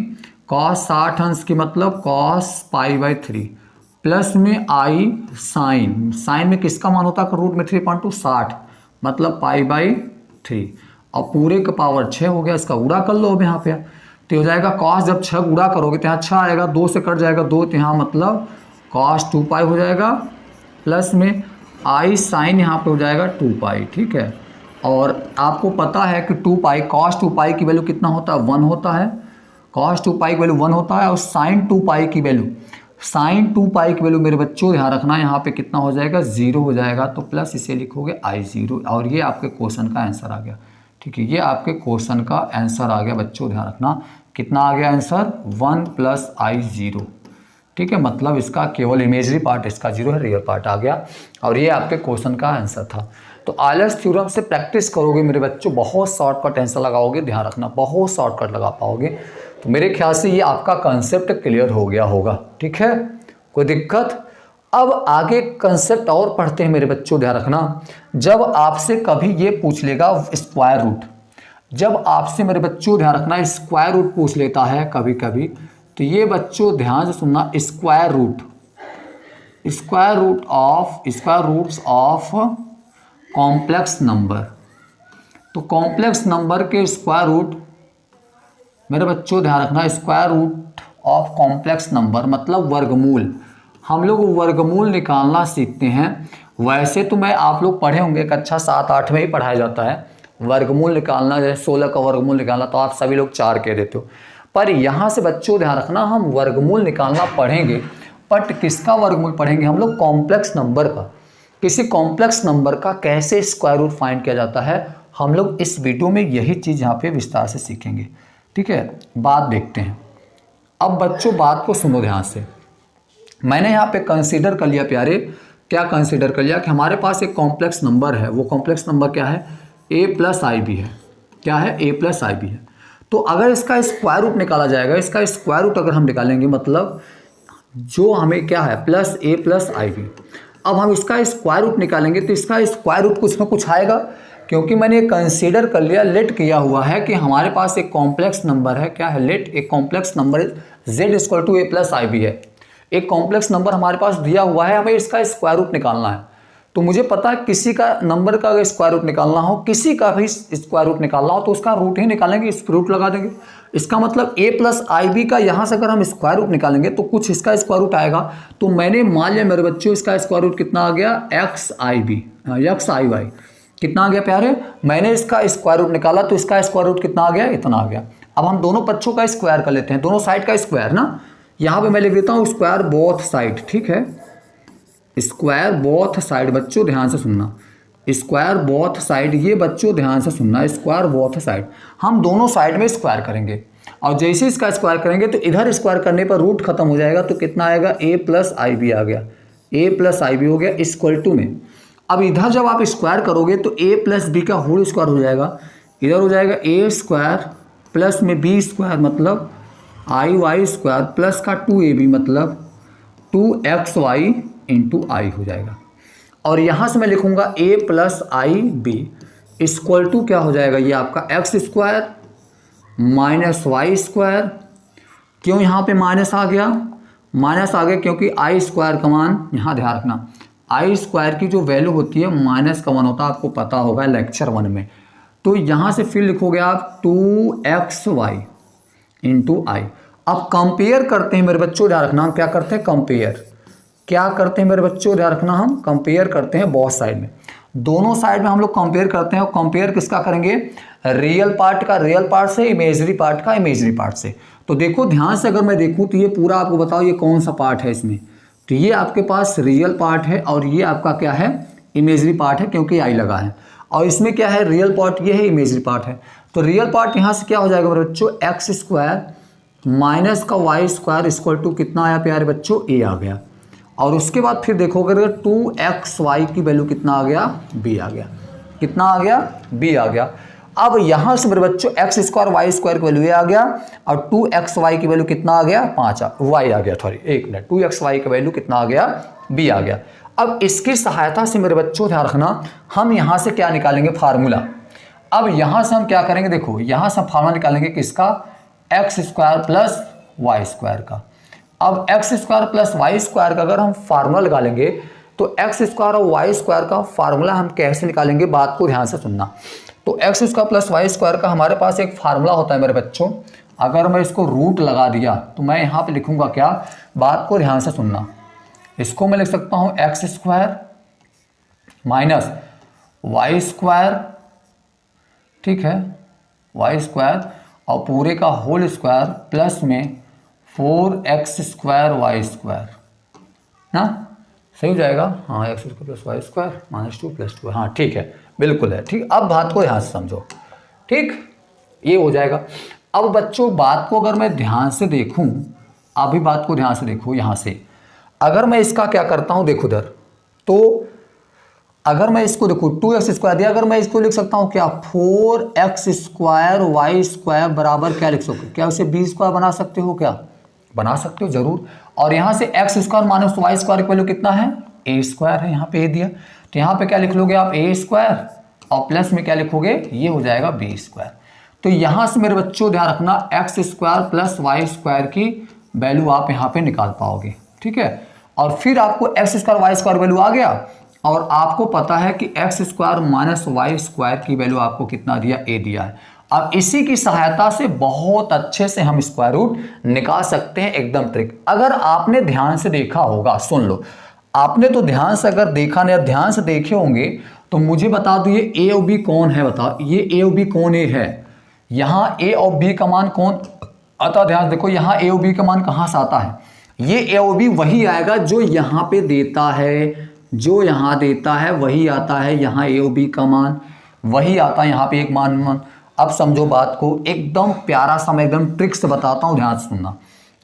Speaker 1: कॉस 60 अंश की मतलब कॉस π/3 प्लस में आई साइन, साइन में किसका मान होता है रूट में 3/2 60 मतलब π/3 और पूरे का पावर 6 हो गया। इसका गुणा कर लो अब यहाँ पे, तो हो जाएगा कॉस, जब 6 गुणा करोगे तो यहाँ 6 आएगा, 2 से कट जाएगा 2, तो यहाँ मतलब कॉस 2π हो जाएगा, प्लस में आई साइन यहाँ पे हो जाएगा 2π, ठीक है। और आपको पता है कि 2π कॉस 2π की वैल्यू कितना होता है 1 होता है, कॉस 2π की वैल्यू 1 होता है, और साइन 2π की वैल्यू, साइन 2π की वैल्यू मेरे बच्चों ध्यान रखना यहाँ पे कितना हो जाएगा 0 हो जाएगा, तो प्लस इसे लिखोगे I0 और ये आपके क्वेश्चन का आंसर आ गया, ठीक है, ये आपके क्वेश्चन का आंसर आ गया बच्चों, ध्यान रखना कितना आ गया आंसर 1 + I0, ठीक है, मतलब इसका केवल इमेजरी पार्ट इसका 0 है, रियल पार्ट आ गया और ये आपके क्वेश्चन का आंसर था। तो आयलर्स थ्योरम से प्रैक्टिस करोगे मेरे बच्चों, बहुत शॉर्टकट आंसर लगाओगे, ध्यान रखना बहुत शॉर्टकट लगा पाओगे। तो मेरे ख्याल से ये आपका कंसेप्ट क्लियर हो गया होगा, ठीक है, कोई दिक्कत। अब आगे कंसेप्ट और पढ़ते हैं मेरे बच्चों, ध्यान रखना, जब आपसे कभी ये पूछ लेगा स्क्वायर रूट, जब आपसे मेरे बच्चों ध्यान रखना स्क्वायर रूट पूछ लेता है कभी कभी, तो ये बच्चों ध्यान से सुनना, square roots of complex number. तो कॉम्प्लेक्स नंबर के स्क्वायर रूट मेरे बच्चों ध्यान रखना, square root of complex number मतलब वर्गमूल, हम लोग वर्गमूल निकालना सीखते हैं। वैसे तो मैं आप लोग पढ़े होंगे, कक्षा 7-8 में ही पढ़ाया जाता है वर्गमूल निकालना, जैसे 16 का वर्गमूल निकालना, तो आप सभी लोग 4 कह देते हो, पर यहाँ से बच्चों ध्यान रखना हम वर्गमूल निकालना पढ़ेंगे, बट किसका वर्गमूल पढ़ेंगे हम लोग, कॉम्प्लेक्स नंबर का। किसी कॉम्प्लेक्स नंबर का कैसे स्क्वायर रूट फाइंड किया जाता है, हम लोग इस वीडियो में यही चीज़ यहाँ पे विस्तार से सीखेंगे, ठीक है। बात देखते हैं, अब बच्चों बात को सुनो ध्यान से। मैंने यहाँ पे कंसीडर कर लिया प्यारे, क्या कंसीडर कर लिया कि हमारे पास एक कॉम्प्लेक्स नंबर है, वो कॉम्प्लेक्स नंबर क्या है a+ib है, क्या है a+ib है। तो अगर इसका स्क्वायर रूट निकाला जाएगा, इसका स्क्वायर रूट अगर हम निकालेंगे मतलब जो हमें क्या है +a+ib, अब हम इसका स्क्वायर रूट निकालेंगे तो इसका स्क्वायर रूट कुछ ना कुछ आएगा, क्योंकि मैंने कंसीडर कर लिया, लेट किया हुआ है कि हमारे पास एक कॉम्प्लेक्स नंबर है, क्या है लेट, एक कॉम्प्लेक्स नंबर z = a+ib है, एक कॉम्प्लेक्स नंबर हमारे पास दिया हुआ है, हमें इसका स्क्वायर रूट निकालना है। तो मुझे पता है किसी का नंबर का अगर स्क्वायर रूट निकालना हो, किसी का भी स्क्वायर रूट निकालना हो तो उसका रूट ही निकालेंगे, इस रूट लगा देंगे। इसका मतलब a+ib का यहाँ से अगर हम स्क्वायर रूट निकालेंगे तो कुछ इसका स्क्वायर रूट आएगा। तो मैंने मान लिया मेरे बच्चों इसका स्क्वायर रूट कितना आ गया xiy, कितना आ गया प्यारे, मैंने इसका स्क्वायर रूट निकाला तो इसका स्क्वायर रूट कितना आ गया, इतना आ गया। अब हम दोनों पक्षों का स्क्वायर कर लेते हैं, दोनों साइड का स्क्वायर ना, यहाँ पे मैं लिख देता हूँ स्क्वायर बोथ साइड, ठीक है, स्क्वायर बोथ साइड, बच्चों ध्यान से सुनना, स्क्वायर बोथ साइड, ये बच्चों ध्यान से सुनना, स्क्वायर बोथ साइड, हम दोनों साइड में स्क्वायर करेंगे और जैसे इसका स्क्वायर करेंगे तो इधर स्क्वायर करने पर रूट खत्म हो जाएगा, तो कितना आएगा a+ib आ गया, a+ib हो गया इक्वल टू में। अब इधर जब आप स्क्वायर करोगे तो a+b का होल स्क्वायर हो जाएगा, इधर हो जाएगा a² प्लस में बी स्क्वायर मतलब आई वाई स्क्वायर प्लस का 2ab मतलब 2xy इंटू आई हो जाएगा। और यहाँ से मैं लिखूँगा a plus i b equal to क्या हो जाएगा, ये आपका x square minus y square. क्यों यहाँ पे माइनस आ गया, माइनस आ गया क्योंकि आई स्क्वायर का मान, यहाँ ध्यान रखना, आई स्क्वायर की जो वैल्यू होती है माइनस का 1 होता है, आपको पता होगा लेक्चर 1 में। तो यहाँ से फिर लिखोगे आप 2xy इंटू आई। अब कंपेयर करते हैं मेरे बच्चों, ध्यान रखना हम क्या करते हैं, कंपेयर क्या करते हैं मेरे बच्चों, ध्यान रखना हम कंपेयर करते हैं बहुत साइड में, दोनों साइड में हम लोग कंपेयर करते हैं। और कंपेयर किसका करेंगे, रियल पार्ट का रियल पार्ट से, इमेजरी पार्ट का इमेजरी पार्ट से। तो देखो ध्यान से अगर मैं देखूं तो ये पूरा आपको बताओ ये कौन सा पार्ट है इसमें, तो ये आपके पास रियल पार्ट है और ये आपका क्या है, इमेजरी पार्ट है क्योंकि आई लगा है। और इसमें क्या है, रियल पार्ट ये है, इमेजरी पार्ट है। तो रियल पार्ट यहाँ से क्या हो जाएगा मेरे बच्चों, एक्स स्क्वायर माइनस का वाई स्क्वायर इक्वल टू कितना आया प्यारे बच्चों, ए आ गया। और उसके बाद फिर देखोगे 2xy की वैल्यू कितना आ गया, b आ गया। कितना आ गया, b आ गया। अब यहाँ से मेरे बच्चों एक्स स्क्वायर वाई स्क्वायर की वैल्यू a आ गया और 2xy की वैल्यू कितना आ गया, 5 y आ गया, सॉरी एक मिनट, 2xy की वैल्यू कितना आ गया, b आ गया। अब इसकी सहायता से मेरे बच्चों ध्यान रखना हम यहाँ से क्या निकालेंगे, फार्मूला। अब यहाँ से हम क्या करेंगे, देखो यहाँ से हम फार्मूला निकालेंगे किसका, x square plus y square का। अब x square plus y square का अगर हम फार्मूला लगा लेंगे तो एक्स स्क्वायर और वाई स्क्वायर का फार्मूला हम कैसे निकालेंगे, बात को ध्यान से सुनना। तो x square plus y square का हमारे पास एक फार्मूला होता है मेरे बच्चों, अगर मैं इसको रूट लगा दिया तो मैं यहाँ पे लिखूंगा क्या, बात को ध्यान से सुनना। इसको मैं लिख सकता हूँ x square minus y square, ठीक है, वाई स्क्वायर और पूरे का होल स्क्वायर प्लस में 4x स्क्वायर वाई स्क्वायर ना, सही हो जाएगा, हाँ x square plus y square minus 2 plus 2, हाँ ठीक है, बिल्कुल है, ठीक। अब बात को ध्यान से समझो, ठीक, ये हो जाएगा। अब बच्चों बात को अगर मैं ध्यान से देखूं, अभी बात को ध्यान से देखो, यहाँ से अगर मैं इसका क्या करता हूँ, देखो उधर, तो अगर मैं इसको देखो 2x स्क्वायर दिया, अगर मैं इसको लिख सकता हूँ क्या, 4x स्क्वायर वाई स्क्वायर बराबर क्या लिख सकते हो, क्या उसे b स्क्वायर बना सकते हो, क्या बना सकते हो, जरूर। और यहाँ से x square minus y square की वैल्यू कितना है, ए स्क्वायर है, यहाँ पे ए दिया, तो यहाँ पे क्या लिख लोगे आप, ए स्क्वायर और प्लस में क्या लिखोगे, ये हो जाएगा बी स्क्वायर। तो यहाँ से मेरे बच्चों ध्यान रखना x square plus y square की वैल्यू आप यहाँ पे निकाल पाओगे, ठीक है। और फिर आपको x square y square value आ गया और आपको पता है कि x square minus y square की वैल्यू आपको कितना दिया, ए दिया है। अब इसी की सहायता से बहुत अच्छे से हम स्क्वायर रूट निकाल सकते हैं, एकदम ट्रिक। अगर आपने ध्यान से देखा होगा, सुन लो, आपने तो ध्यान से अगर देखा नहीं, ध्यान से देखे होंगे तो मुझे बता दो ये ए और बी कौन है, बताओ ये ए और बी कौन ए है, यहाँ ए और बी का मान कौन आता, ध्यान देखो यहाँ ए और बी का मान कहाँ से आता है, ये ए और बी वही आएगा जो यहाँ पे देता है, जो यहाँ देता है वही आता है, यहाँ ए और बी का मान वही आता है, यहाँ पे एक मान। अब समझो बात को, एकदम प्यारा सा मैं एकदम ट्रिक से बताता हूँ, ध्यान से सुनना,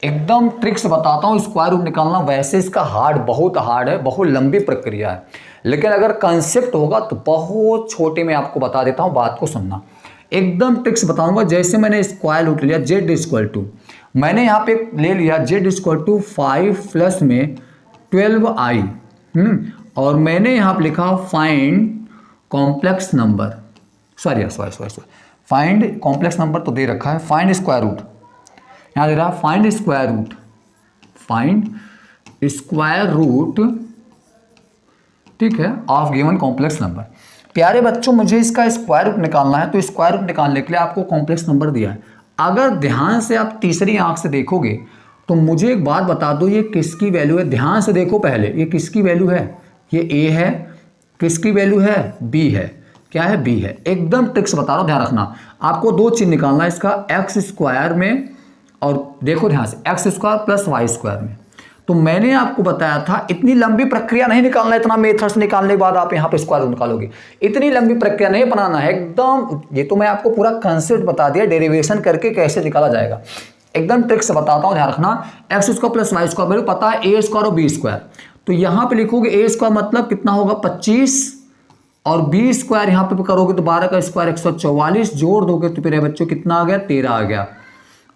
Speaker 1: एकदम ट्रिक से बताता हूँ। स्क्वायर रूट निकालना वैसे इसका हार्ड, बहुत हार्ड है, बहुत लंबी प्रक्रिया है, लेकिन अगर कंसेप्ट होगा तो बहुत छोटे में आपको बता देता हूँ, बात को सुनना, एकदम ट्रिक से बताऊंगा। जैसे मैंने स्क्वायर रूट लिया जेड इक्वल टू, मैंने यहाँ पे ले लिया जेड इक्वल टू 5 प्लस में 12i, और मैंने यहाँ पे लिखा find complex number, sorry find complex number तो दे रखा है, फाइंड स्क्वायर रूट, यहाँ दे रहा है find square root, find square root, ठीक है, ऑफ गिवन कॉम्प्लेक्स नंबर। प्यारे बच्चों मुझे इसका स्क्वायर रूट निकालना है, तो स्क्वायर रूट निकालने के लिए आपको कॉम्प्लेक्स नंबर दिया है। अगर ध्यान से आप तीसरी आंख से देखोगे तो मुझे एक बात बता दो, ये किसकी वैल्यू है, ध्यान से देखो पहले, ये किसकी वैल्यू है, ये ए है, किसकी वैल्यू है, बी है, क्या है, बी है। एकदम ट्रिक से बता रहा हूँ, ध्यान रखना, आपको दो चीज निकालना है इसका, एक्स स्क्वायर में और देखो ध्यान से x square plus y square में। तो मैंने आपको बताया था इतनी लंबी प्रक्रिया नहीं निकालना, इतना मेथड्स निकालने के बाद आप यहाँ पे स्क्वायर रूट निकालोगे, इतनी लंबी प्रक्रिया नहीं बनाना है एकदम। ये तो मैं आपको पूरा कंसेप्ट बता दिया, डेरिवेशन करके कैसे निकाला जाएगा, एकदम ट्रिक से बताता हूँ, ध्यान रखना। X square plus y square मेरे को पता है ए स्क्वायर और बी स्क्वायर, तो यहाँ पे लिखोगे ए स्क्वायर मतलब कितना होगा 25 और बी स्क्वायर यहाँ पे करोगे तो 12 का स्क्वायर 144, जोड़ दोगे तो मेरे बच्चों कितना आ गया, 13 आ गया।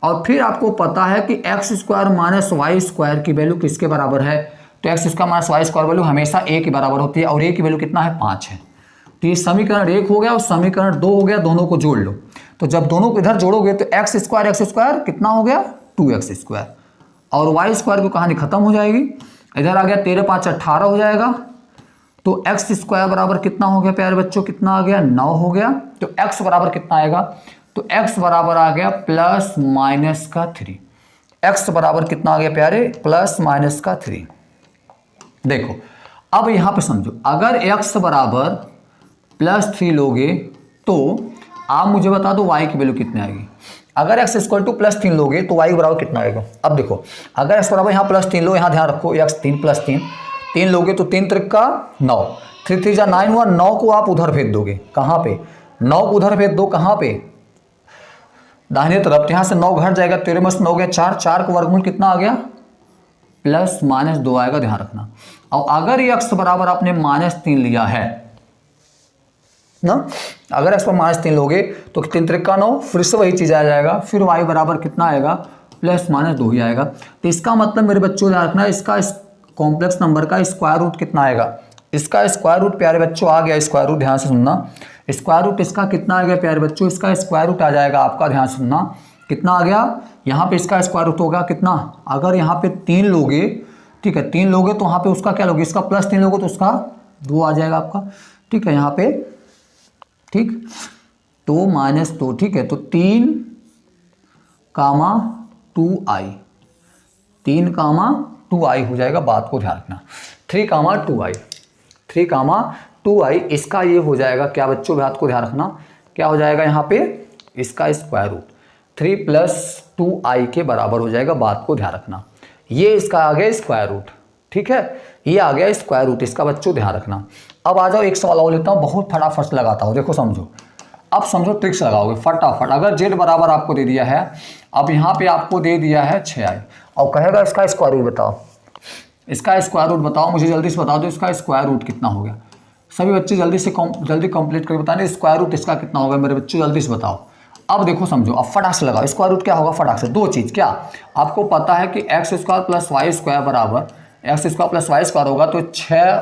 Speaker 1: और फिर आपको पता है कि x square minus y square की वैल्यू किसके बराबर है, तो x square minus y square value हमेशा ए के बराबर होती है, और ए की वैल्यू कितना है, 5 है। तो ये समीकरण 1 हो गया और समीकरण 2 हो गया, दोनों को जोड़ लो। तो जब दोनों को इधर जोड़ोगे तो एक्स स्क्वायर कितना हो गया, 2x स्क्वायर, और वाई स्क्वायर की कहानी खत्म हो जाएगी। इधर आ गया 13 5 18 हो जाएगा। तो एक्स स्क्वायर बराबर कितना हो गया प्यारे बच्चों, कितना आ गया, 9 हो गया। तो एक्स बराबर कितना आएगा, तो एक्स बराबर आ गया प्लस माइनस का 3। एक्स बराबर कितना आ गया प्यारे, प्लस माइनस का 3। देखो अब यहां पे समझो, अगर एक्स बराबर प्लस 3 लोगे तो आप मुझे बता दो वाई की वैल्यू कितनी आएगी। अगर एक्स इक्वल टू प्लस 3 लोगे तो वाई बराबर कितना आएगा। अब देखो अगर एक्स बराबर यहाँ प्लस 3 लो, यहाँ ध्यान रखो एक्स 3 प्लस 3 लोगे तो 3 त्रिक का 9, 3 3 जा 9 हुआ। 9 को आप उधर भेज दोगे, कहाँ पे, 9 को उधर भेज दो, कहाँ पे, दाहिने तरफ। यहाँ से 9 घट जाएगा, 13 में से 9 गया 4, 4 का वर्गमूल कितना आ गया, प्लस माइनस 2 आएगा, ध्यान रखना। और अगर ये एक्स बराबर आपने -3 लिया है ना, अगर एक्स पर -3 लोगे तो 3 त्रिक का 9, फिर से वही चीज आ जाएगा, फिर वाई बराबर कितना आएगा, प्लस माइनस 2 ही आएगा। तो इसका मतलब मेरे बच्चों ध्यान रखना, इसका कॉम्प्लेक्स नंबर का स्क्वायर रूट कितना आएगा। इसका स्क्वायर रूट प्यारे बच्चों आ गया, स्क्वायर रूट ध्यान से सुनना, स्क्वायर रूट इसका कितना आ गया प्यारे बच्चों, इसका स्क्वायर रूट आ जाएगा आपका, ध्यान से सुनना, कितना आ गया, यहाँ पे इसका स्क्वायर रूट होगा कितना, अगर यहाँ पे 3 लोगे, ठीक है 3 लोगे तो वहाँ पे उसका क्या लोगे, इसका प्लस 3 लोगे तो उसका 2 आ जाएगा आपका, ठीक है यहाँ पे, ठीक, तो -2, ठीक है। तो 3 कामा 2i, 3 कामा 2i हो जाएगा, बात को ध्यान रखना, 3 कामा 2i, 3 कामा 2i, इसका ये हो जाएगा क्या बच्चों, बात को ध्यान रखना, क्या हो जाएगा यहाँ पे, इसका स्क्वायर रूट 3 + 2i के बराबर हो जाएगा, बात को ध्यान रखना। ये इसका आ गया स्क्वायर रूट, ठीक है, ये आ गया स्क्वायर रूट इसका, बच्चों ध्यान रखना। अब आ जाओ एक सवाल और लेता हूँ, बहुत फटाफट से लगाता हूँ, देखो समझो, अब समझो ट्रिक्स लगाओगे फटाफट। अगर z बराबर आपको दे दिया है, अब यहाँ पे आपको दे दिया है 6i, और कहेगा इसका स्क्वायर रूट बताओ, इसका स्क्वायर रूट बताओ, मुझे जल्दी से बता दो इसका स्क्वायर रूट कितना हो गया। सभी बच्चे जल्दी कंप्लीट करके बताने स्क्वायर रूट इसका कितना होगा मेरे बच्चों, जल्दी से बताओ। अब देखो समझो, अब फटाक से लगाओ, स्क्वायर रूट क्या होगा, फटाक से, दो चीज़, क्या आपको पता है कि x square plus y square बराबर x square plus y square होगा, तो 6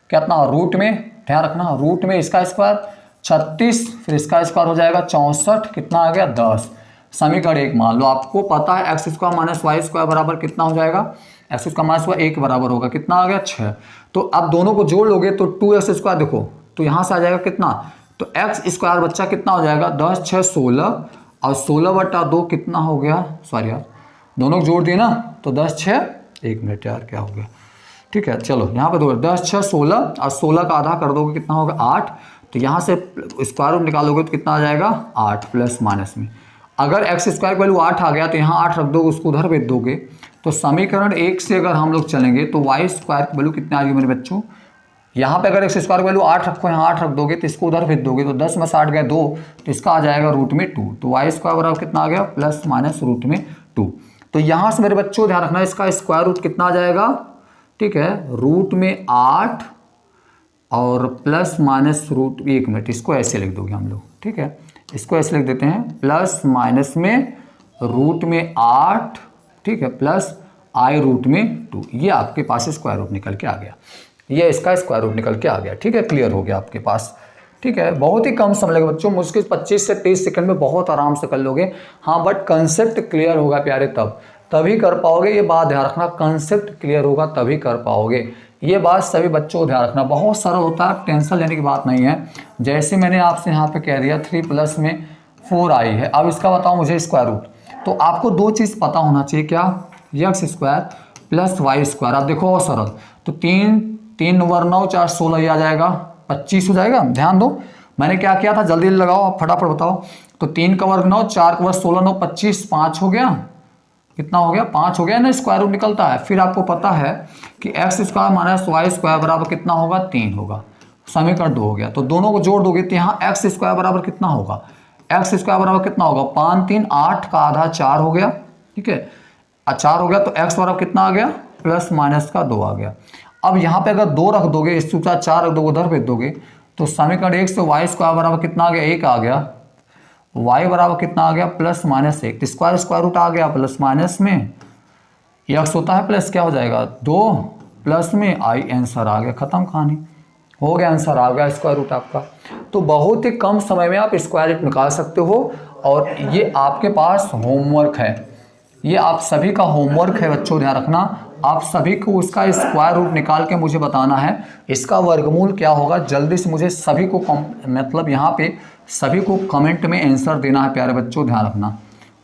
Speaker 1: कितना रूट में, ध्यान रखना, रूट में इसका स्क्वायर 36, फिर इसका स्क्वायर हो जाएगा 64, कितना आ गया 10। समीकरण 1 मान लो, आपको पता है x square minus y square बराबर कितना हो जाएगा, एक्स स्क्वायर माइनस वाई 1 बराबर होगा, कितना आ गया 6। तो अब दोनों को जोड़ लोगे तो 2x स्क्वायर, देखो तो यहाँ से आ जाएगा कितना, तो एक्स स्क्वायर बच्चा कितना हो जाएगा, 10 6 16, और 16/2 कितना हो गया, सॉरी यार दोनों को जोड़ दिए ना, तो 10 6, 1 मिनट यार क्या हो गया, ठीक है चलो यहाँ पे दो 10 6 16, और 16 का आधा कर दोगे कितना होगा 8, तो यहाँ से स्क्वायर रूट निकालोगे तो कितना आ जाएगा 8 प्लस माइनस में। अगर एक्स स्क्वायर की वैल्यू 8 आ गया तो यहाँ 8 रख दोगे, उसको उधर भेज दोगे, तो समीकरण 1 से अगर हम लोग चलेंगे तो वाई स्क्वायर की वैल्यू कितनी आ गई मेरे बच्चों, यहाँ पे अगर एक्स स्क्वायर की वैल्यू 8 रखो, यहाँ 8 रख दोगे तो इसको उधर भेज दोगे, तो 10 में 60 गए 2, तो इसका आ जाएगा रूट में 2, तो वाई स्क्वायर बराबर कितना आ गया, प्लस माइनस रूट में 2। तो यहाँ से मेरे बच्चों ध्यान रखना, इसका स्क्वायर रूट कितना आ जाएगा, ठीक है, रूट में 8 और प्लस माइनस रूट, 1 मिनट इसको ऐसे लिख दोगे हम लोग, ठीक है, इसको ऐसे लिख देते हैं, प्लस माइनस में रूट में 8, ठीक है, प्लस आई रूट में 2, ये आपके पास स्क्वायर रूट निकल के आ गया, ये इसका स्क्वायर रूट निकल के आ गया, ठीक है, क्लियर हो गया आपके पास, ठीक है। बहुत ही कम समय लगेगा बच्चों, मुश्किल 25 से 30 सेकंड में बहुत आराम से कर लोगे, हाँ बट कंसेप्ट क्लियर होगा प्यारे, तभी कर पाओगे, ये बात ध्यान रखना, कंसेप्ट क्लियर होगा तभी कर पाओगे, ये बात सभी बच्चों को ध्यान रखना, बहुत सरल होता है, टेंशन लेने की बात नहीं है। जैसे मैंने आपसे यहाँ पे कह दिया 3 प्लस में 4i है, अब इसका बताओ मुझे स्क्वायर रूट, तो आपको दो चीज़ पता होना चाहिए, क्या, x square plus y square. आप देखो और सरल, तो 3 वर 9 4 16 ही आ जाएगा, 25 हो जाएगा। ध्यान दो मैंने क्या किया था, जल्दी लगाओ आप फटाफट बताओ, तो 3 का वर्ग 9, 4 का वर्ग 16 9 25, 5 हो गया, कितना हो गया 5 हो गया ना, स्क्वायर रूट निकलता है। फिर आपको पता है कि x square minus y square बराबर कितना होगा, 3 होगा, समीकरण 2 हो गया। तो दोनों को जोड़ दोगे तो यहाँ एक्स स्क्वायर बराबर कितना होगा, एक्स स्क्वायर बराबर कितना होगा, 5 3 8 का आधा 4 हो गया, ठीक है, 4 हो गया, तो एक्स बराबर कितना आ गया, प्लस माइनस का 2 आ गया। अब यहाँ पे अगर 2 रख दोगे, इसके साथ 4 रख दोगे, उधर भेज दोगे, तो समीकरण 1 से वाई स्क्वायर बराबर कितना आ गया, 1 आ गया। वाई बराबर कितना आ गया, प्लस माइनस 1, स्क्वायर रूट आ गया प्लस माइनस में, एक्स होता है प्लस क्या हो जाएगा 2 प्लस में आई, आंसर आ गया, खत्म कहानी, हो गया, आंसर आ गया स्क्वायर रूट आपका। तो बहुत ही कम समय में आप स्क्वायर रूट निकाल सकते हो। और ये आपके पास होमवर्क है, ये आप सभी का होमवर्क है बच्चों, ध्यान रखना। आप सभी को उसका स्क्वायर रूट निकाल के मुझे बताना है, इसका वर्गमूल क्या होगा। जल्दी से मुझे सभी को मतलब यहाँ पे सभी को कमेंट में आंसर देना है प्यारे बच्चों, ध्यान रखना।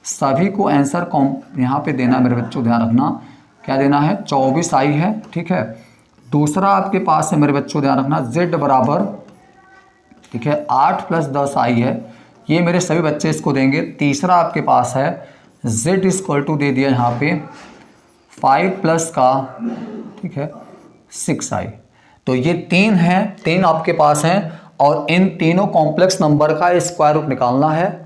Speaker 1: सभी को आंसर यहाँ पे देना है मेरे बच्चों, ध्यान रखना। क्या देना है, 24 आई है, ठीक है। दूसरा आपके पास है मेरे बच्चों, ध्यान रखना, z बराबर, ठीक है, 8 प्लस 10 आई है, ये मेरे सभी बच्चे इसको देंगे। तीसरा आपके पास है z इक्वल टू दे दिया यहाँ पे 5 प्लस का, ठीक है, 6 आई। तो ये 3 हैं, 3 आपके पास हैं और इन तीनों कॉम्प्लेक्स नंबर का स्क्वायर रूट निकालना है।